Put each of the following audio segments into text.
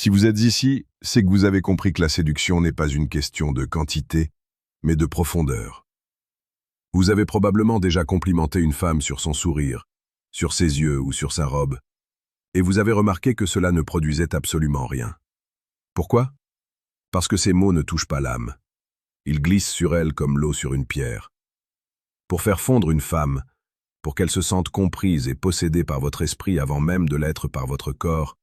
Si vous êtes ici, c'est que vous avez compris que la séduction n'est pas une question de quantité, mais de profondeur. Vous avez probablement déjà complimenté une femme sur son sourire, sur ses yeux ou sur sa robe, et vous avez remarqué que cela ne produisait absolument rien. Pourquoi? Parce que ces mots ne touchent pas l'âme. Ils glissent sur elle comme l'eau sur une pierre. Pour faire fondre une femme, pour qu'elle se sente comprise et possédée par votre esprit avant même de l'être par votre corps,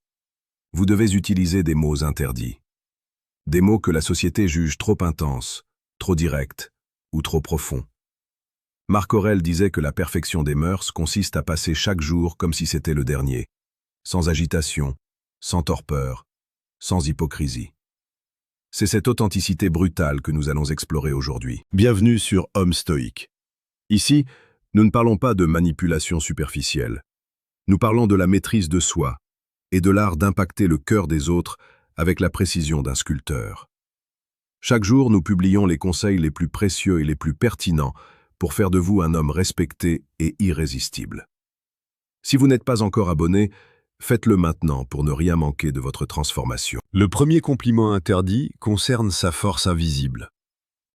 vous devez utiliser des mots interdits. Des mots que la société juge trop intenses, trop directs ou trop profonds. Marc Aurèle disait que la perfection des mœurs consiste à passer chaque jour comme si c'était le dernier, sans agitation, sans torpeur, sans hypocrisie. C'est cette authenticité brutale que nous allons explorer aujourd'hui. Bienvenue sur Homme Stoïque. Ici, nous ne parlons pas de manipulation superficielle. Nous parlons de la maîtrise de soi et de l'art d'impacter le cœur des autres avec la précision d'un sculpteur. Chaque jour, nous publions les conseils les plus précieux et les plus pertinents pour faire de vous un homme respecté et irrésistible. Si vous n'êtes pas encore abonné, faites-le maintenant pour ne rien manquer de votre transformation. Le premier compliment interdit concerne sa force invisible.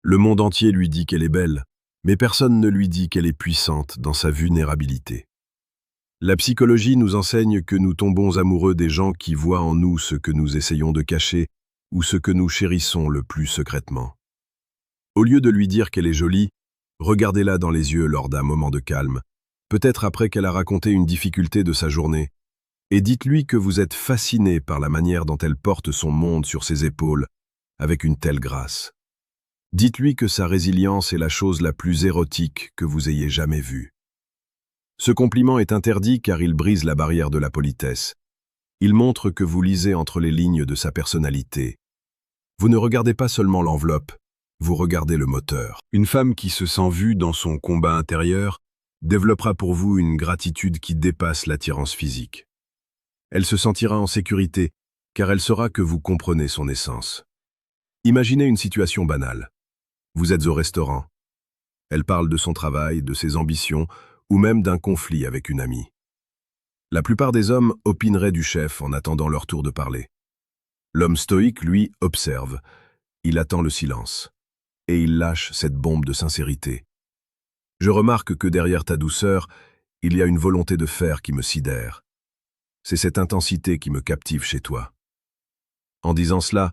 Le monde entier lui dit qu'elle est belle, mais personne ne lui dit qu'elle est puissante dans sa vulnérabilité. La psychologie nous enseigne que nous tombons amoureux des gens qui voient en nous ce que nous essayons de cacher ou ce que nous chérissons le plus secrètement. Au lieu de lui dire qu'elle est jolie, regardez-la dans les yeux lors d'un moment de calme, peut-être après qu'elle a raconté une difficulté de sa journée, et dites-lui que vous êtes fasciné par la manière dont elle porte son monde sur ses épaules, avec une telle grâce. Dites-lui que sa résilience est la chose la plus érotique que vous ayez jamais vue. Ce compliment est interdit car il brise la barrière de la politesse. Il montre que vous lisez entre les lignes de sa personnalité. Vous ne regardez pas seulement l'enveloppe, vous regardez le moteur. Une femme qui se sent vue dans son combat intérieur développera pour vous une gratitude qui dépasse l'attirance physique. Elle se sentira en sécurité, car elle saura que vous comprenez son essence. Imaginez une situation banale. Vous êtes au restaurant. Elle parle de son travail, de ses ambitions, ou même d'un conflit avec une amie. La plupart des hommes opineraient du chef en attendant leur tour de parler. L'homme stoïque, lui, observe. Il attend le silence. Et il lâche cette bombe de sincérité. Je remarque que derrière ta douceur, il y a une volonté de faire qui me sidère. C'est cette intensité qui me captive chez toi. En disant cela,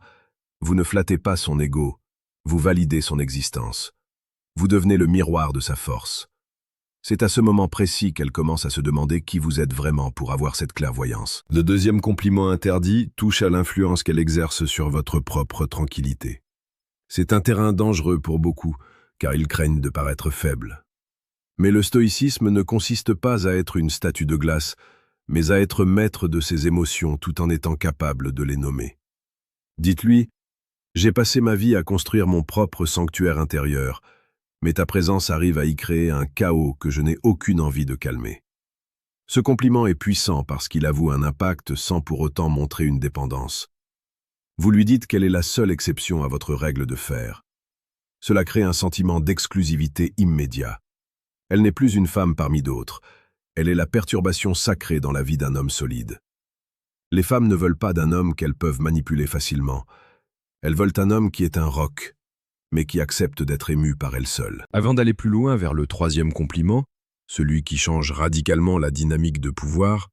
vous ne flattez pas son ego, vous validez son existence. Vous devenez le miroir de sa force. C'est à ce moment précis qu'elle commence à se demander qui vous êtes vraiment pour avoir cette clairvoyance. Le deuxième compliment interdit touche à l'influence qu'elle exerce sur votre propre tranquillité. C'est un terrain dangereux pour beaucoup, car ils craignent de paraître faibles. Mais le stoïcisme ne consiste pas à être une statue de glace, mais à être maître de ses émotions tout en étant capable de les nommer. Dites-lui, j'ai passé ma vie à construire mon propre sanctuaire intérieur, mais ta présence arrive à y créer un chaos que je n'ai aucune envie de calmer. Ce compliment est puissant parce qu'il avoue un impact sans pour autant montrer une dépendance. Vous lui dites qu'elle est la seule exception à votre règle de fer. Cela crée un sentiment d'exclusivité immédiat. Elle n'est plus une femme parmi d'autres. Elle est la perturbation sacrée dans la vie d'un homme solide. Les femmes ne veulent pas d'un homme qu'elles peuvent manipuler facilement. Elles veulent un homme qui est un roc, mais qui accepte d'être ému par elle seule. Avant d'aller plus loin vers le troisième compliment, celui qui change radicalement la dynamique de pouvoir,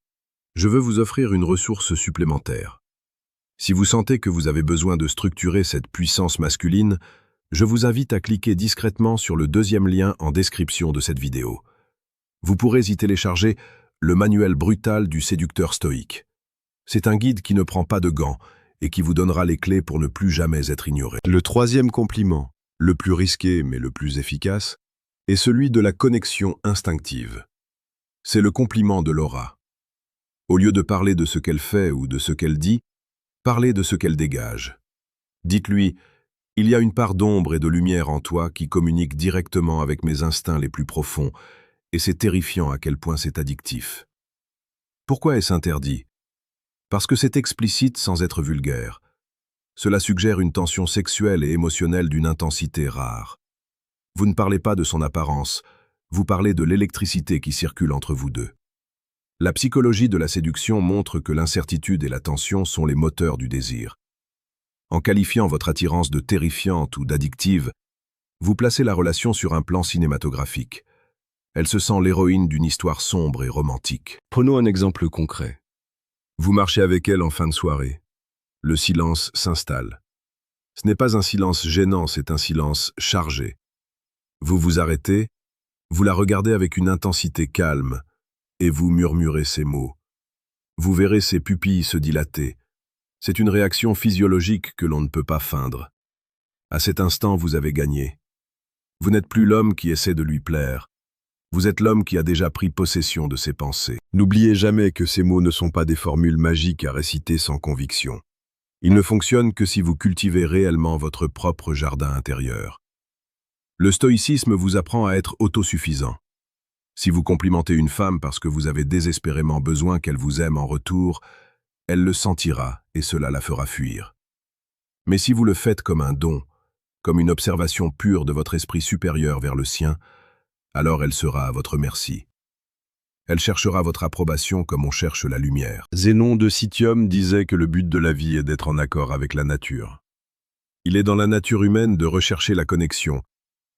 je veux vous offrir une ressource supplémentaire. Si vous sentez que vous avez besoin de structurer cette puissance masculine, je vous invite à cliquer discrètement sur le deuxième lien en description de cette vidéo. Vous pourrez y télécharger le manuel brutal du séducteur stoïque. C'est un guide qui ne prend pas de gants et qui vous donnera les clés pour ne plus jamais être ignoré. Le troisième compliment, le plus risqué mais le plus efficace, est celui de la connexion instinctive. C'est le compliment de l'aura. Au lieu de parler de ce qu'elle fait ou de ce qu'elle dit, parlez de ce qu'elle dégage. Dites-lui, il y a une part d'ombre et de lumière en toi qui communique directement avec mes instincts les plus profonds, et c'est terrifiant à quel point c'est addictif. Pourquoi est-ce interdit? Parce que c'est explicite sans être vulgaire. Cela suggère une tension sexuelle et émotionnelle d'une intensité rare. Vous ne parlez pas de son apparence, vous parlez de l'électricité qui circule entre vous deux. La psychologie de la séduction montre que l'incertitude et la tension sont les moteurs du désir. En qualifiant votre attirance de terrifiante ou d'addictive, vous placez la relation sur un plan cinématographique. Elle se sent l'héroïne d'une histoire sombre et romantique. Prenons un exemple concret. Vous marchez avec elle en fin de soirée. Le silence s'installe. Ce n'est pas un silence gênant, c'est un silence chargé. Vous vous arrêtez, vous la regardez avec une intensité calme, et vous murmurez ces mots. Vous verrez ses pupilles se dilater. C'est une réaction physiologique que l'on ne peut pas feindre. À cet instant, vous avez gagné. Vous n'êtes plus l'homme qui essaie de lui plaire. Vous êtes l'homme qui a déjà pris possession de ses pensées. N'oubliez jamais que ces mots ne sont pas des formules magiques à réciter sans conviction. Ils ne fonctionnent que si vous cultivez réellement votre propre jardin intérieur. Le stoïcisme vous apprend à être autosuffisant. Si vous complimentez une femme parce que vous avez désespérément besoin qu'elle vous aime en retour, elle le sentira et cela la fera fuir. Mais si vous le faites comme un don, comme une observation pure de votre esprit supérieur vers le sien, alors elle sera à votre merci. Elle cherchera votre approbation comme on cherche la lumière. Zénon de Citium disait que le but de la vie est d'être en accord avec la nature. Il est dans la nature humaine de rechercher la connexion,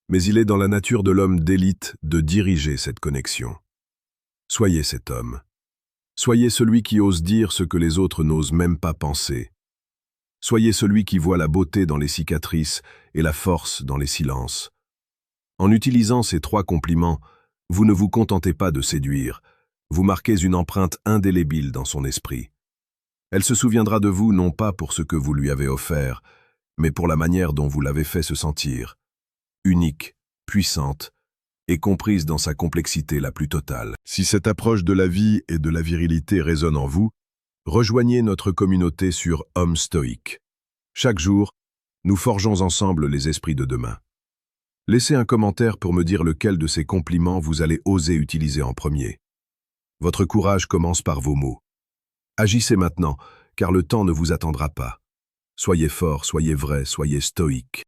mais il est dans la nature de l'homme d'élite de diriger cette connexion. Soyez cet homme. Soyez celui qui ose dire ce que les autres n'osent même pas penser. Soyez celui qui voit la beauté dans les cicatrices et la force dans les silences. En utilisant ces 3 compliments, vous ne vous contentez pas de séduire, vous marquez une empreinte indélébile dans son esprit. Elle se souviendra de vous non pas pour ce que vous lui avez offert, mais pour la manière dont vous l'avez fait se sentir. Unique, puissante, et comprise dans sa complexité la plus totale. Si cette approche de la vie et de la virilité résonne en vous, rejoignez notre communauté sur Homme Stoïque. Chaque jour, nous forgeons ensemble les esprits de demain. Laissez un commentaire pour me dire lequel de ces compliments vous allez oser utiliser en premier. Votre courage commence par vos mots. Agissez maintenant, car le temps ne vous attendra pas. Soyez fort, soyez vrai, soyez stoïque.